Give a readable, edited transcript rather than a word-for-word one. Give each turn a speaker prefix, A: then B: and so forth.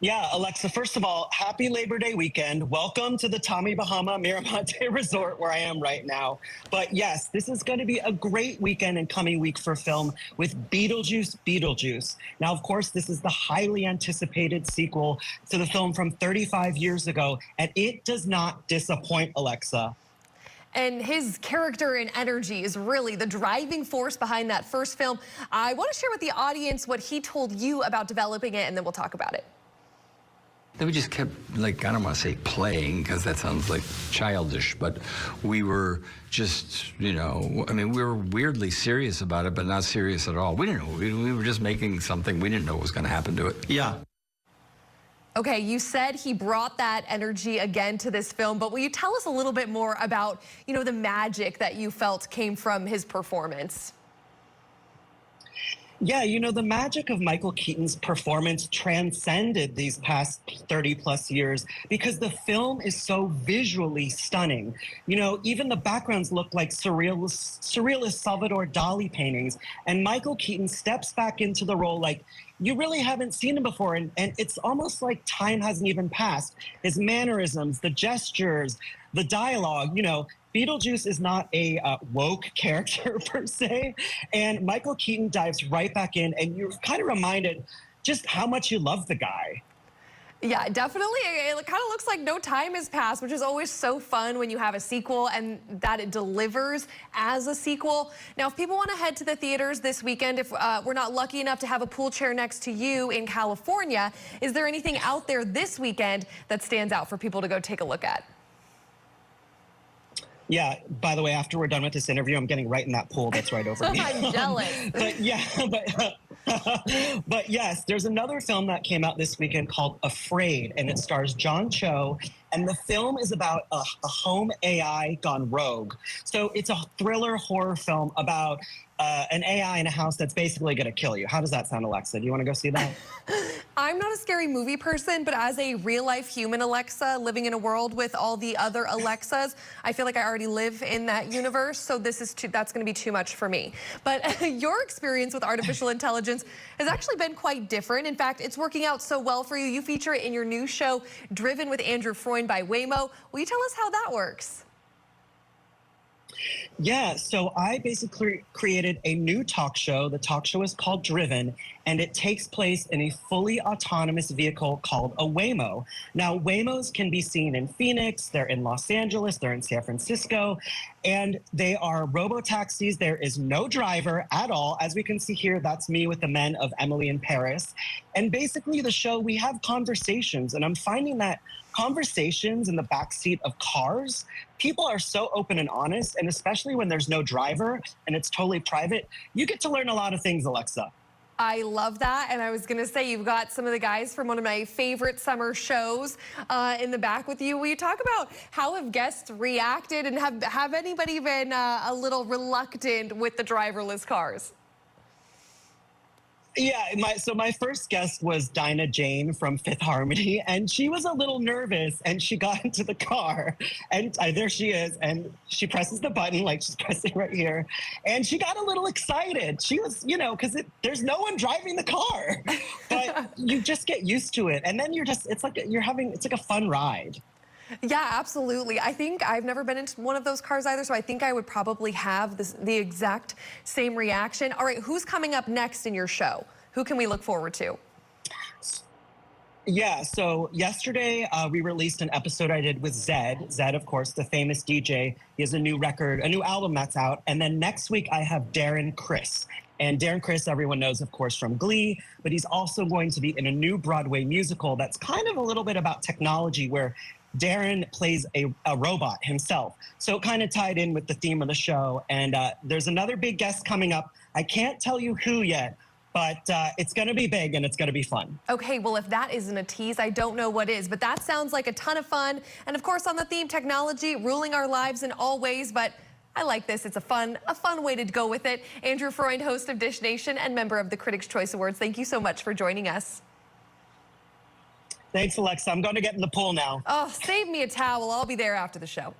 A: Yeah, Alexa, first of all, happy Labor Day weekend. Welcome to the Tommy Bahama Miramonte Resort where I am right now. But yes, this is going to be a great weekend and coming week for film with Beetlejuice Beetlejuice. Now, of course, this is the highly anticipated sequel to the film from 35 years ago, and it does not disappoint, Alexa.
B: And his character and energy is really the driving force behind that first film. I want to share with the audience what he told you about developing it, and then we'll talk about it.
C: Then we just kept, like, I don't want to say playing, because that sounds like childish, but we were just, you know, I mean, we were weirdly serious about it, but not serious at all. We didn't know. We were just making something. We didn't know what was going to happen to it.
A: Yeah.
B: Okay, you said he brought that energy again to this film, but will you tell us a little bit more about, you know, the magic that you felt came from his performance?
A: Yeah, you know, the magic of Michael Keaton's performance transcended these past 30 plus years because the film is so visually stunning. You know, even the backgrounds look like surrealist Salvador Dali paintings. And Michael Keaton steps back into the role like you really haven't seen him before. And it's almost like time hasn't even passed. His mannerisms, the gestures, the dialogue, you know, Beetlejuice is not a woke character per se, and Michael Keaton dives right back in, and you're kind of reminded just how much you love the guy.
B: Yeah, definitely. It kind of looks like no time has passed, which is always so fun when you have a sequel and that it delivers as a sequel. Now, if people want to head to the theaters this weekend, if we're not lucky enough to have a pool chair next to you in California, is there anything out there this weekend that stands out for people to go take a look at?
A: Yeah, by the way, after we're done with this interview, I'm getting right in that pool that's right over me.
B: I'm jealous.
A: But yeah, but yes, there's another film that came out this weekend called Afraid, and it stars John Cho, and the film is about a home AI gone rogue. So it's a thriller horror film about an AI in a house that's basically going to kill you. How does that sound, Alexa? Do you want to go see that?
B: I'm not a scary movie person, but as a real-life human Alexa living in a world with all the other Alexas, I feel like I already live in that universe, so that's going to be too much for me. But your experience with artificial intelligence has actually been quite different. In fact, it's working out so well for you. You feature it in your new show, Driven with Andrew Freund by Waymo. Will you tell us how that works?
A: Yeah, so I basically created a new talk show. The talk show is called Driven, and it takes place in a fully autonomous vehicle called a Waymo. Now, Waymos can be seen in Phoenix, they're in Los Angeles, they're in San Francisco, and they are robo-taxis. There is no driver at all. As we can see here, that's me with the men of Emily in Paris. And basically the show, we have conversations, and I'm finding that conversations in the backseat of cars, people are so open and honest, and especially when there's no driver and it's totally private, you get to learn a lot of things, Alexa.
B: I love that, and I was going to say you've got some of the guys from one of my favorite summer shows in the back with you. Will you talk about how have guests reacted, and have anybody been a little reluctant with the driverless cars?
A: Yeah, so my first guest was Dinah Jane from Fifth Harmony, and she was a little nervous, and she got into the car, and there she is, and she presses the button, like she's pressing right here, and she got a little excited. She was, you know, because there's no one driving the car, but you just get used to it, and then it's like a fun ride.
B: Yeah, absolutely. I think I've never been into one of those cars either, so I think I would probably have the exact same reaction. All right, who's coming up next in your show? Who can we look forward to?
A: Yeah, so yesterday we released an episode I did with Zed. Zed, of course, the famous DJ. He has a new record, a new album that's out. And then next week I have Darren Criss. And Darren Criss, everyone knows, of course, from Glee, but he's also going to be in a new Broadway musical that's kind of a little bit about technology, where Darren plays a robot himself. So it kind of tied in with the theme of the show. And there's another big guest coming up. I can't tell you who yet, but it's going to be big and it's going to be fun.
B: Okay, well, if that isn't a tease, I don't know what is. But that sounds like a ton of fun. And of course, on the theme, technology ruling our lives in all ways. But I like this. It's a fun way to go with it. Andrew Freund, host of Dish Nation and member of the Critics' Choice Awards. Thank you so much for joining us.
A: Thanks, Alexa. I'm going to get in the pool now.
B: Oh, save me a towel. I'll be there after the show.